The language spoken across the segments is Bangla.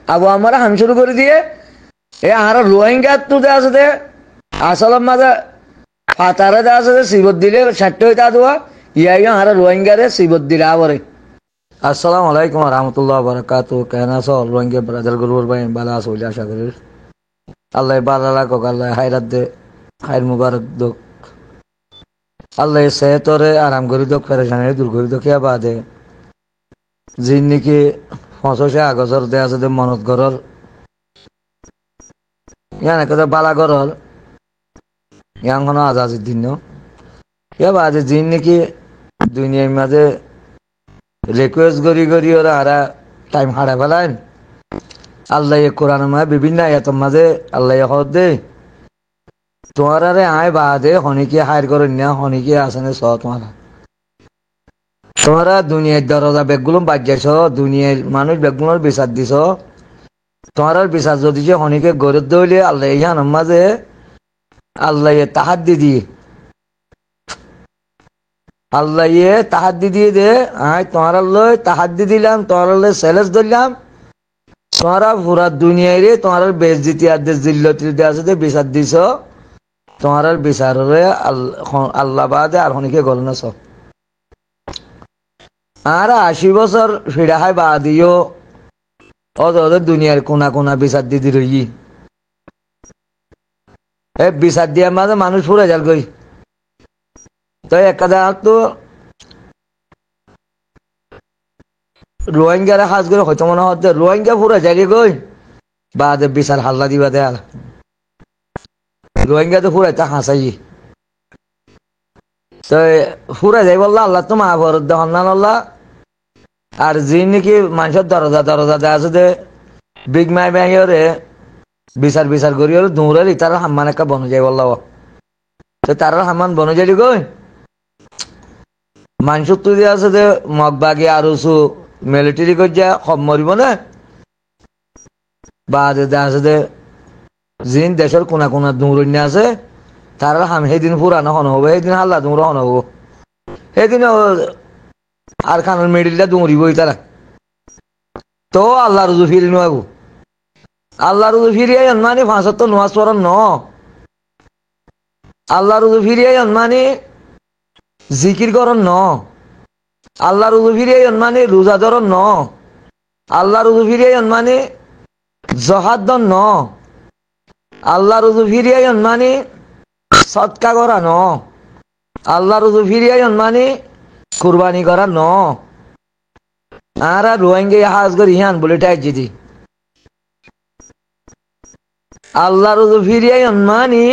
আবু আমরা হাম শুরু করে দিয়ে এ আর রোহিঙ্গা তো দে আছে দে আসল মাঝে ফাতারে দে আছে দে সিবত দিলে ষাট্টি হইতা দেওয়া ইয়াই আর রোহিঙ্গারে সিবত দিলে আবরে আসসালামু আলাইকুম রহমতুল্লাহ বারাকাতু কেন আছো রোহিঙ্গা ব্রাদার গুরুর ভাই ভালো আছো বলে আশা করি আল্লাহ বালা রাখো আল্লাহ হায়রাত দে হায়র মুবারক দোক আল্লাহ সেহতরে আরাম করি দোক পেরেশানি দূর করি দোক ইয়া বাদে যিন নাকি 85 আগস্টর দে আছে দে মনত গরর ইয়ান একটা বালা গরর ইয়ান কোনো আজাজির দিন ইয়া বাদে যিন নাকি দুনিয়ার মাঝে রিকোয়েস্ট করি ওরা হারা টাইম হারা ফেলায় আল্লাহ কোরআনের মাঝে বিভিন্ন আয়াতের মাঝে আল্লাহ হদ দে তোমার আরে আয় বাদে হনিকে হায়ার করে না হনিকে আসেনে স তোমরা দুনিয়ার দরজা বেগগুলো বাজ্যাছ দুনিয়ার মানুষ বেগগুলোর বিচার দিছ তোমার বিচার যদি যে হনিকে গড়ে দইলে আল্লাহ ইহানের মাঝে আল্লাহ তাহাদ্দি দিয়ে আল্লাহ তাহাদ্দি দিয়ে দে আয় তোমার লই তাহাদ্দি দিলাম তোমার লই চ্যালেঞ্জ ধরলাম তোমরা পুরা দুনিয়ায় রে তোমার বেজ্জিতি আদেশ জিল্লতি আছে দে বিচার দিছ তোমার বিচার আল্লাহ বাদে আর হনিকে গল না সব আর 80 বছর ফিরা হয় বাদিও ওদের দুনিয়ার কোনা কোনা বিচার দিদি রই এ বিচার দিয়ার মাঝে মানুষ ফুরে যাল গই তো একটা তো রোহিঙ্গারা হাজ করে হয়তো মনে হচ্ছে রোহিঙ্গা ফুরে যাই গই বাদে বিচার হাল্লা দিবা দে আর রোহিঙ্গা তো ফুরাইতে হাসাই তো ফুরে যাই বললা আল্লাহ তো মা ভরত দেন না আল্লাহ আর যে নাকি মানুষের দরজা দেওয়া আছে দে বিগ মাই ব্যাংরে বিচার করি হলো দৌড়ালি তার হাম্মান একটা বনে যাই বললাম তো তার হাম্মান বনে যাই গই মানুষ তুই আছে দে মগবাগি আর উঁচু মিলিটারি করে যা সব মরিব না বা আছে দে যিন দেশের কোনা কোনা দৌড়ন্য আছে তার হাম সেইদিন পুরানো হন হবো সেইদিন হাল্লা দৌড় হন হবো সেইদিন আর খানের মেডিলটা দৌড়িবই তারা তো আল্লাহ রুজু ফিরি নোয়াবো আল্লাহ রুজু ফিরিয়ে মানে 75 নোয়াজ পড়ার ন আল্লাহ রুজু ফিরিয়ে মানে জিকির করন ন আল্লাহ রুজু ফিরিয়ে মানে রোজা ধরন ন আল্লাহ রুজু ফিরিয়ে মানে জহাদ দন ন আল্লাহ রুজু ফিরিয়ে মানে সৎকা করা ন আল্লাহ রুজু ফিরিয়ে মানে কুরবানি করা ন আর রোহিঙ্গা হাজ করি ইহান বলে টাই দিদি আল্লাহ রুজু ফিরিয়ে মানি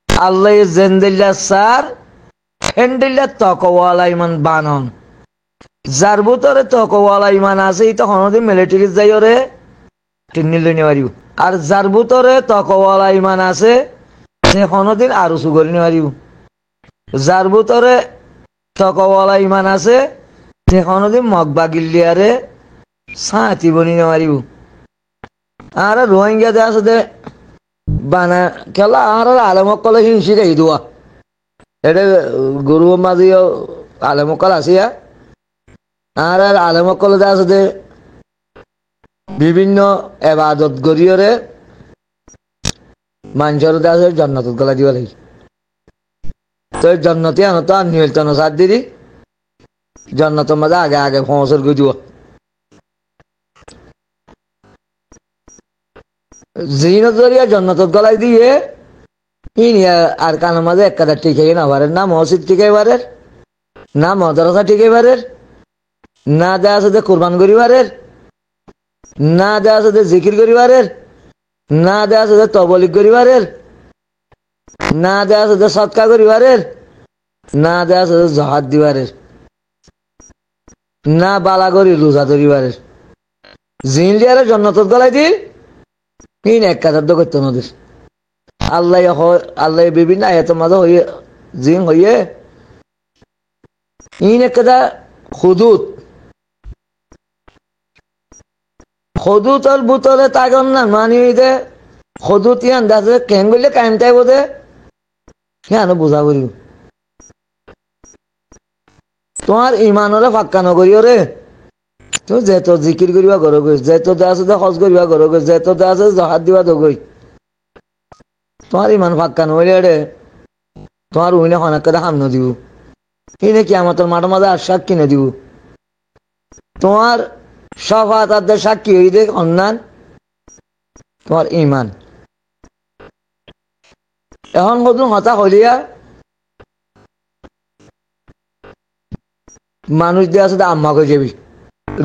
আল্লাহ জেন্দিল্লা সার হেন্ডিল্লা তকওয়ালা ইমান বানন যার ভিতরে তকওয়ালা ইমান আছে এটা হনদি মিলিটারি যাই ওরে টিন্নি লই নিবারিব আর যার ভিতরে তকওয়ালা ইমান আছে সে হনদিন আর উঁচু করে নিবারিব যার ভিতরে তকওয়ালা ইমান আছে সে হনদিন মগবা গিল্লিয়ারে সাঁতি বনি নিবারিব আর রোহিঙ্গা যে আছে দে বানা খেলা আর আলেমকলে হিংসি রেই দোয়া এটা গরু মাঝিও আলেমকল আসিয়া আর আলেমকলে যে আছে দে বিভিন্ন এবাদত গরিয়রে মানুষের আছে জন্নত গলা দিবা লাগি তো জন্নতি আনো তো আর নিয়লতন সার দিদি জন্নতের মাঝে আগে আগে পৌঁছর গই দিব জিনত জরিয়া জন্নতত গলাই দিয়ে ইনিয়া আর কানের মাঝে এক কাদার টিকে না পারেন না মসজিদ টিকে পারেন না মদরসা টিকে পারেন না দেয়া আছে যে কোরবান করি পারেন না দেয়া আছে যে জিকির করি পারেন না দেয়া আছে যে তবলিক করি পারেন না দেয়া আছে যে সৎকা করি পারেন না দেয়া আছে যে জহাদ দিবারের না বালা করি রোজা ধরি পারেন জিন দিয়ারে জন্নতত গলাই দিল ইন এক কাদার তো করতো নদীর আল্লাহ আল্লাহ বিভিন্ন আয়াতের মাঝে হইয়ে জিন হইয়ে ইন একটা হদুতর বুতলে তাগন না মানি দে হদুত ইয়ান দাসে কেন গলে কায়েম তাই বোধে কেন বুঝা করি তোমার ইমানরে ফাক্কা নকরিও রে তো যেত জিকির করিবা ঘর গই, যেত দে আছে হজ করিবা ঘর গই, যেত দে আছে জহাদ দিবা দগই, তোমার ইমান ফাক্কা নইলে রে তোমার উইনে হনাক করে হাম দিব কিনে কি আমার তোর মাঠে মাঝে আর শাক কিনে দিব তোমার সফা তাদের সাক্ষী হই দেখ অন্যান তোমার ইমান এখন কদুন হতা হলিয়া মানুষ দিয়ে আছে আম্মাকে যাবি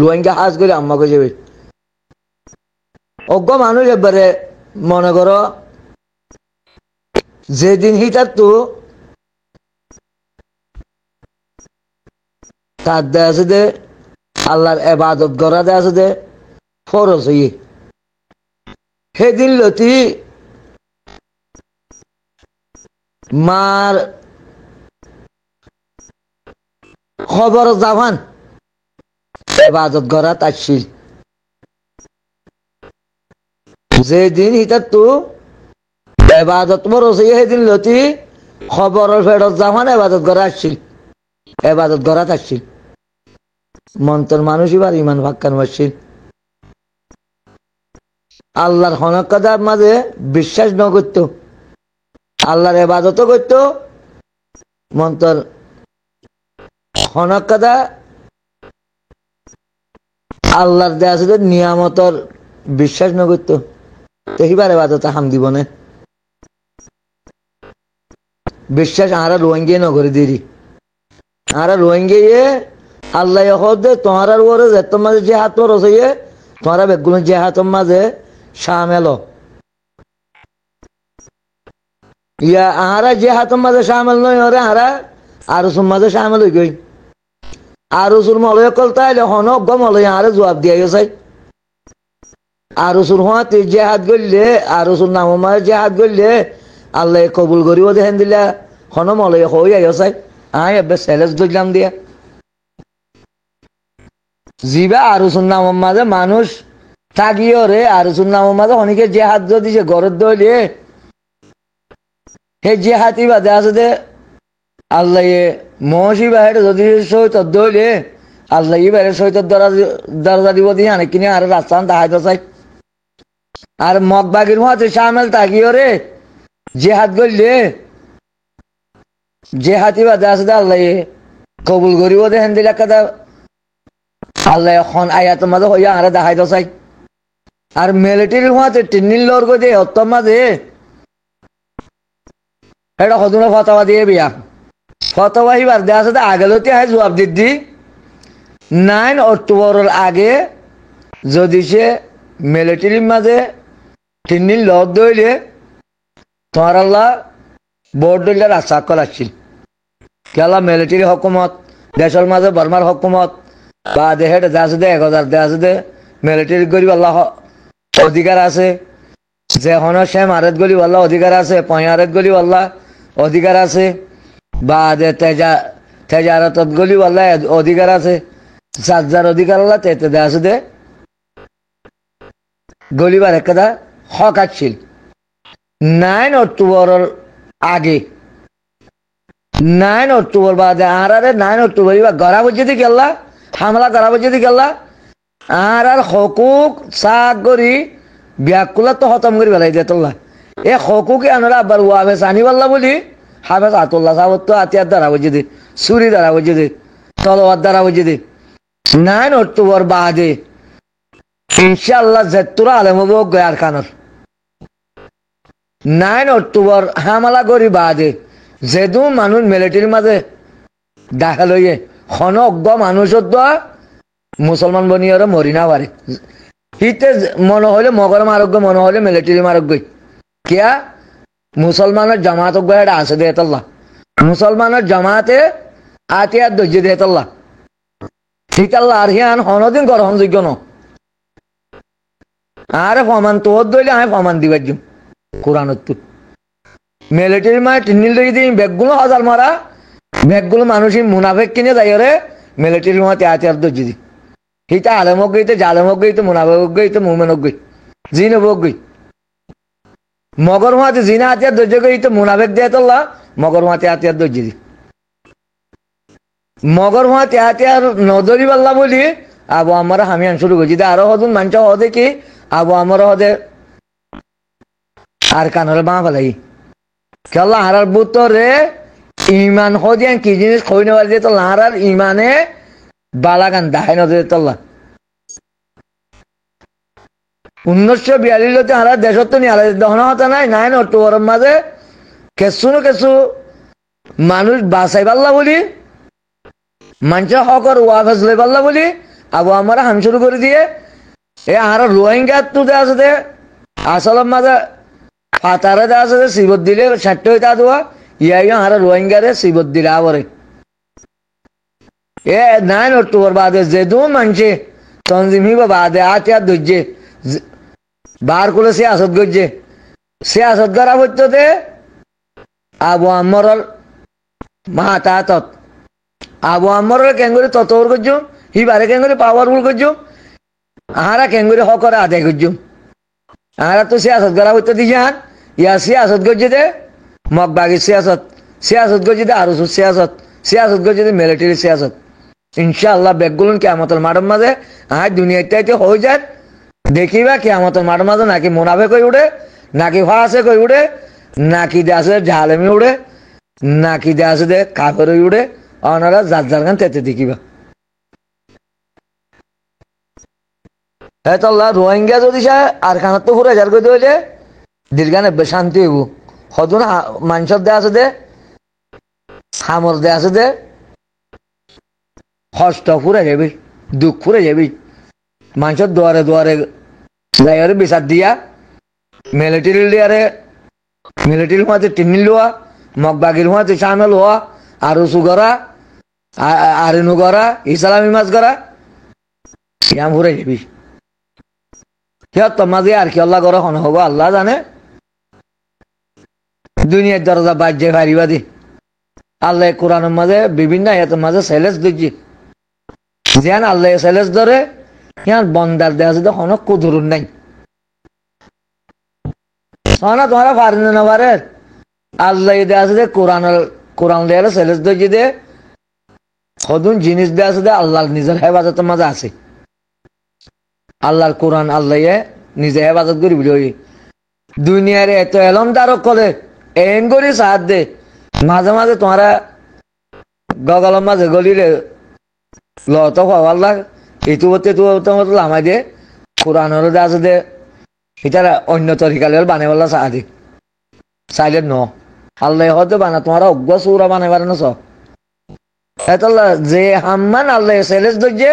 রোহিঙ্গা হাজ করে আম্মাকে যাবি অজ্ঞ মানুষ এবারে মনে করো যেদিন হিটার তো তার দেয় আছে দে আল্লাহর এবাদত করা দেয় আছে দে ফরজ হইয়ে সেদিন লতি মার খবর জাভান এবাদত করা তাচ্ছিল যেদিন হিটার তো এবাদত ফরজ হইয়ে সেদিন লতি খবর ফেরত জাভান এবাদত করা আসছিল এবাদত করা থাকছিল মন্তর মানুষ এবার ইমান ভাক্কান মারছিল আল্লাহর হনকাদার মাঝে বিশ্বাস ন করত আল্লাহর এবাদতও করত মন্তর হনকাদা আল্লাহর দেয়া আছে নিয়ামতর বিশ্বাস ন করত এইবার এবাদত হাম দিব না বিশ্বাস আরা রোহিঙ্গা নগরে দেরি আরা রোহিঙ্গা আল্লাহ হদে তোমার ওরে যেত মাঝে যে হাত রসইয়ে তোমারা বেগুলো যে হাতের মাঝে সামেল ইয়া আহারা যে হাতের মাঝে সামেল নয় ওরে আহারা আরসুর মাঝে সামেল হই গই আরসুর মলয় কল তাইলে হন অজ্ঞ মলয় আহারে জবাব দিয়া গেছে আরসুর হতে যে হাত গড়লে আরসুর নাম মাঝে যে হাত গড়লে আল্লাহ কবুল করিব দেখেন দিলা হন মলয় হই আইসাই আয় এবার সেলেস গজলাম দিয়া জিবা আরসুর নাম মাঝে মানুষ থাকিও রে আরসুর নাম মাঝে অনেকে যে হাত যদি যে গরত দইলে হে যে হাতি বাদে আছে দে আল্লাহ মহসি বাহের যদি সৈত দইলে আল্লাহ বাইরে সৈত দরজা দিব দিয়ে অনেক কিনে আর রাস্তা দেখাইতে চাই আর মগবাগির মতে সামেল থাকিও রে যে হাত গড়লে যে হাতি বাদে আছে দে আল্লাহ কবুল করিব দেখেন দিলে কথা আল্লাহ এখন আয়াতের মাঝে হইয়া আরে দেখাইতে চাই আর মিলিটারির মাঝে টিনির লড় করে দিয়ে হত্যার মাঝে এটা সদুনে ফতোয়া দিয়ে বিয়া ফতোয়া হিবার দেওয়া আছে আগেলতে হয় জবাব দিদি 9 অক্টোবরের আগে যদি সে মিলিটারির মাঝে টিনির লড় দইলে তোমার আল্লাহ বোর্ড দইলে রাস্তা করাচ্ছিল কেলা মিলিটারি হকুমত দেশের মাঝে বর্মার হকুমত বা দেহে দেওয়া আছে 1000 দেওয়া আছে মিলিটারি গরিব আল্লাহ অধিকার আছে যে হন সে মারেত গলি আল্লাহ অধিকার আছে পয়ারেত গলি আল্লাহ অধিকার আছে বা তেজারত গলি আল্লাহ অধিকার আছে যার অধিকার আল্লাহ তেতে দেওয়া আছে দে গলিবার একটা হক আছিল 9 অক্টোবরের আগে 9 অক্টোবর বাদে আর 9 অক্টোবর গড়া বুঝে গেল্লা হামলা করা বুঝে গেল্লা আর হকুক চাক করি ব্যাকুলা তো খতম করি পেলাই দিয়ে তোল্লা এ হকুকে আনারা আবার ওয়াবে চানি পাল্লা বলি হাফেজ আতুল্লাহ সাহত তো আতিয়ার দ্বারা বুঝে দে চুরি দ্বারা বুঝে দে তলোয়ার দ্বারা বুঝে দে 9 অক্টোবর বাদে ইনশাআল্লাহ যেতুরা আলেম হবো গয়ার খানোর 9 অক্টোবর হামলা করি বাদে যেদু মানুষ মিলিটারির মাঝে দেখা লইয়ে খন অজ্ঞ মানুষের দোয়া মুসলমান বনিয়র মরি না পারে হিতে মনে হলে মগর মারোগ্য মনে হলে মিলিটারি মারোগ্য কিয়া মুসলমানের জামাত এটা আছে দেহতল্লাহ মুসলমানের জামাতে আতিয়ার ধৈর্য দেহতল্লাহ হিতাল্লাহ আর হিয়ান হনদিন গ্রহণযোগ্য ন আরে ফমান তোর দইলে আমি ফমান দিবার জুম কোরআনত মিলিটারি মানে টিনিল দিন ব্যাগগুলো হাজার মারা ব্যাগগুলো মানুষই মুনাফেক কিনে যাই রে মিলিটারি মাতে আতিয়ার ধৈর্য দি হিতা আলেমক গইতে জালেমক গইতে মুনাফেক গইতে মুমেনক গই জিনবক গই মগর মাতে জিনা আতিয়ার ধৈর্য গইতে মুনাফেক দিয়ে তোল্লা মগর মাতে আতিয়ার ধৈর্য দি মগর মাতে আতিয়ার নজরি পাল্লা বলি আবু আমার হামিয়ান শুরু করছি আরো হদুন মানছ হদে কি আবু আমার হদে আর কানরে বাঁ ফেলাই কেলা হারার বুতরে ইমান হদিয়ান কি জিনিস খই নেওয়ার দিয়ে তো লাহারার ইমানে বালাগান দাহাই নদীর তল্লা 1942 হারা দেশত নিয়ে আলাদা দহন হতা নাই নাই অক্টোবর মাঝে কেসু মানুষ বাঁচাই পারলা বলি মানুষের হকর ওয়াফেজ লই পারলা বলি আবু আমরা হাম শুরু করে দিয়ে এ আর রোহিঙ্গা তুতে আছে দে আসলের মাঝে ফাতারে দে আছে শিবত দিলে 60 হইতা দেওয়া ইয়াই আর রোহিঙ্গারে শিবত দিলে আবরে এ 9 অক্টোবর বাদে যে দু মানছে তনজিম হিবা বাদে আতিয়া দজ্জে বার করে সিয়াসত গজ্জে সিয়াসত করা হইতো দে আবু আমরল মাতাতত আবু আমরল কেঙ্গুরি ততর গজ্জু হিবারে কেঙ্গুরি পাওয়ারফুল গজ্জু আহারা কেঙ্গুরি হকরে আদায় গজ্জু আহারা তো সিয়াসত করা হইতো দিজান ইয়া সিয়াসত গজ্জে দে মগবাগি সিয়াসত গজ্জে দে আরো সিয়াসত গজ্জে দে মিলিটারি সিয়াসত ইনশাআল্লাহ বেগুলন কিয়ামতের মাঠের মাঝে আজ দুনিয়াতে হয়ে যায় দেখিবা কিয়ামতের মাঠের মাঝে নাকি মুনাফে কই উঠে নাকি ফাসে কই উঠে নাকি দেশে ঝালেমি উঠে নাকি দেশে দে কাফের উঠে অনারা যার গান তেতে দেখিবা হেতল্লা রোহিঙ্গা যদি আর খানার তো পুরো যার কইতে হইলে দীর্ঘানে শান্তি হইব হদুন মানুষের দে আছে দে হামর দে আছে দে কষ্ট ফুরে যাবি দুঃখ ফুরে যাবি মানুষের দুয়ারে যাইয়ারে বিচার দিয়া মিলিটারির মাঝে টিনি লোয়া মগবাগির মাঝে সামিল হওয়া আরো সুগরা আরেনু গরা ইসলামী মাছ গরা ইয়াম ফুরে যাবি সিহঁত মাঝে আর কি আল্লাহ গড় হন হব আল্লাহ জানে দুনিয়ার দরজা বাজ্যে ফারিবা দি আল্লাহ কোরআনের মাঝে বিভিন্ন আয়াতের মাঝে সেলেস দিচ্ছি যেন আল্লাহ সেলেস ধরে ইয়ান বন্দার দেয়া যদি কোনো কুদুরুন নাই না তোমারা পারেন না পারে আল্লাহ দেয়া আছে কোরআন দেয়ালে সেলেস দিচ্ছি দে সদুন জিনিস দেয়া আছে দে আল্লাহ নিজের হেফাজতের মাঝে আছে আল্লাহর কোরআন আল্লাহ নিজে হেফাজত করি বলি দুনিয়ার এত এলমদারক করে এন করি সাহায্য দে মাঝে মাঝে তোমারা গগলের মাঝে গলিলে লত আল্লাহ এইটু মতো লামাই দিয়ে কোরআনের দে আছে দে এটা অন্য তরিকালের বানাই বললা সাহায্য চাইলে ন আল্লাহ হয়তো বানা তোমারা অজ্ঞ চৌরা বানাই পারে না সব এতল্লা যে হাম্মান আল্লাহ সেলেস দইছে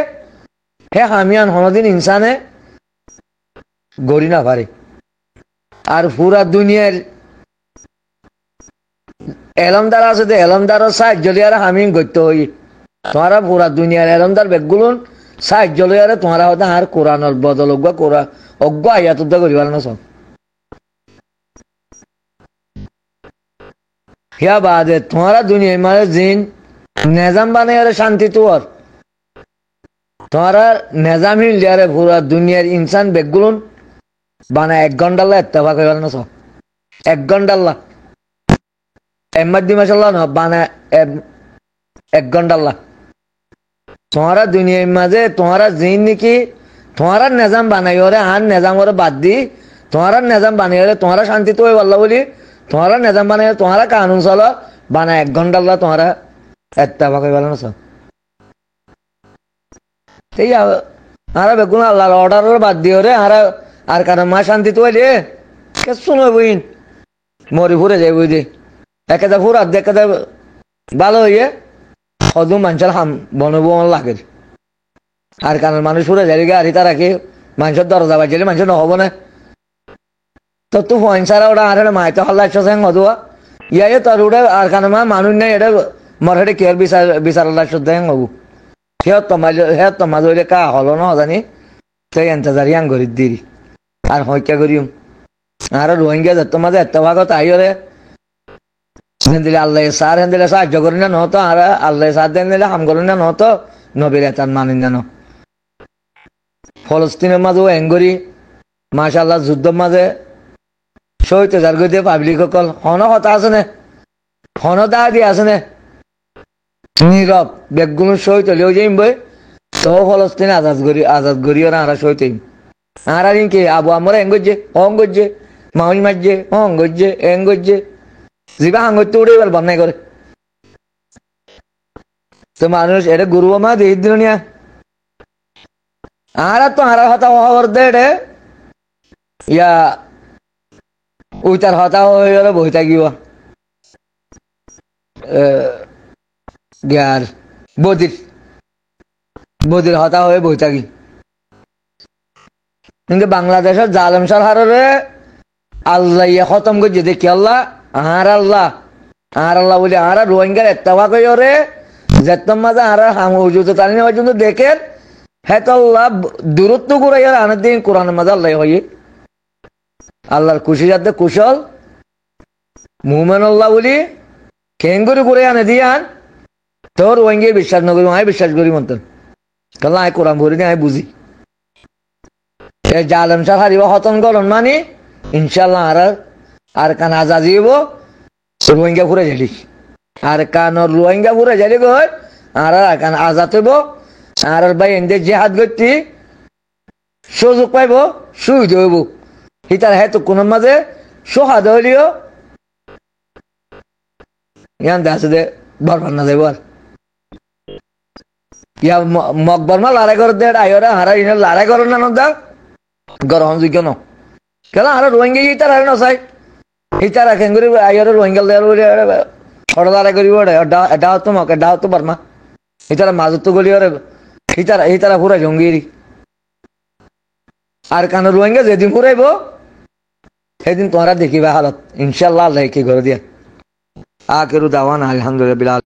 হে হামিয়ান হনদিন ইনসানে গড়ি না পারে আর পুরা দুনিয়ার এলমদার আছে দে এলমদার সাহায্য লিয়ারে হামিন করতে হই তোমারা পুরা দুনিয়ার এলমদার বেগুলুন সাহায্য লিয়ারে তোমারা হয়তো আর কোরআনের বদল অজ্ঞ আয়াত করিবার না সব হিয়া বাদে তোমারা দুনিয়ার মানে জিন নেজাম বানাইয়ারে শান্তি তোর তোমারা নেজামহীন লিয়ারে পুরা দুনিয়ার ইনসান বেগুলুন বানা 1 ঘন্টাল্লা এত্তেফাক হইবার না সব 1 ঘন্টাল্লা এমাদ্দি মাসাল্লাহ না বানা 1 ঘন্টাল্লা তোমারা দুনিয়ার মাঝে তোমারা জিন নাকি তোমারা নেজাম বানাই ওরে আর নেজাম ওরে বাদ দি তোমারা নেজাম বানাই ওরে তোমারা শান্তি তো বললা বলি তোমারা নেজাম বানাই তোমারা কানুন চলো বানা 1 ঘন্টাল্লা তোমারা এত্তেফাক হইবার না সব এই আরা বেগুন আল্লাহর অর্ডারের বাদ দিয়ে রে আর কারণ মা শান্তি তো হইলে কে শুনো বইন মরি ফুরে যাই বই দে একেদা ফুরাত দেখে ভালো হইয়ে সদু মানুষের হাম বনবন লাগে আর কারণ মানুষ ফুরে যাই গাড়ি তারা কি মানুষের দরজা বাজিলে মানুষ নহব না তো তুই পয়সারা ওটা আর মাইতে হল্লা একশো হদুয়া ইয়াই তোর উঠে আর কারণ মানুষ নেই এটা মরে কেয়ার বিচার আল্লাহ হ্যাং হবু সিহঁত মাঝে হইলে কা হলো না জানি সেই এন্তজারি আং গরিব দিরি আর হইকা করিম আর রোহিঙ্গা যত মাঝে এত ভাগত আইরে দিলে আল্লাহ সার হেন দিলে সাহায্য করি না নহতো আর আল্লাহ সার দেন দিলে হাম করি না নহতো নবীর এতার মানি না ফলস্তিনের মাঝেও এঙ্গরি মাশাআল্লাহ যুদ্ধের মাঝে শহীদ যার গিয়ে পাবলিক সকল হন কথা আছে নে হন দা দিয়ে আছে নে নীরব বেগগুলো শহীদ হলেও যাইম বই তো ফলস্তিন আজাদ করি ওরা আরা সইতে আরা কি আবু আমরা এঙ্গজে অঙ্গজে মাউল মারজে অঙ্গজে এঙ্গজে জিবা হাঙ্গতে উড়ে এবার বান্নাই করে তো মানুষ এটা গুরু মা দিয়ে দিল নিয়া আরা তো আরা হতা হওয়ার দে রে ইয়া উইতার হতা হয়ে গেলে বই থাকিব গিয়ার বদির বদির হতা হয়ে বই থাকি কিন্তু বাংলাদেশের জালেম সরকারে আল্লাহ ইয়ে খতম করছে দেখি আল্লাহ আর আল্লাহ বলি আর রোহিঙ্গার এত্তাবা কই রে যেতম মাঝে আর হামুজুতে তালি নেওয়ার জন্য দেখেন হ্যাঁ তো আল্লাহ দূরত্ব করে আনার দিন কোরআনের মাঝে আল্লাহ হয়ে আল্লাহর খুশি যাতে কুশল মুমেন আল্লাহ বলি খেঙ্গুরি করে আনে দিয়ান তোর রোহিঙ্গা বিশ্বাস নকরি আমি বিশ্বাস করি মতন কারণ আমি কোরআন ভরি আমি বুঝি জালেম সার হারিব হতন করন মানে ইনশাল্লাহ আর কান আজাদ দিব রোহিঙ্গা ফুরে যালি আর কান রোহিঙ্গা ফুরে যালি গই আর কান আজাদ হইব আর ভাই এনদে জেহাদ করতি সুযোগ পাইব সুবিধা হইব হিতার হ্যাঁ তো কোন মাঝে সোহাদ হইলিও ইয়ান আছে দে বরবার না যাইব আর ইয়া মকবর মা লড়াই করে দে আইরা হারা ইনা লড়াই করো না নদা গ্রহণ যোগ্য ন কেন আর রোহিঙ্গা ইতার আর নসাই ইতার খেঙ্গুরি আইরা রোহিঙ্গা দেয়ার বলে ছড়া লড়াই করিব এটা তো মক এটা তো বর্মা ইতার মাজত তো গলি রে ইতারা পুরা জঙ্গিরি আর কান রোহিঙ্গা যেদিন ফুরাইব সেদিন তোমরা দেখিবা হালত ইনশাল্লাহ আল্লাহ কি করে দিয়া আখিরু দাওয়ানা আলহামদুলিল্লাহ।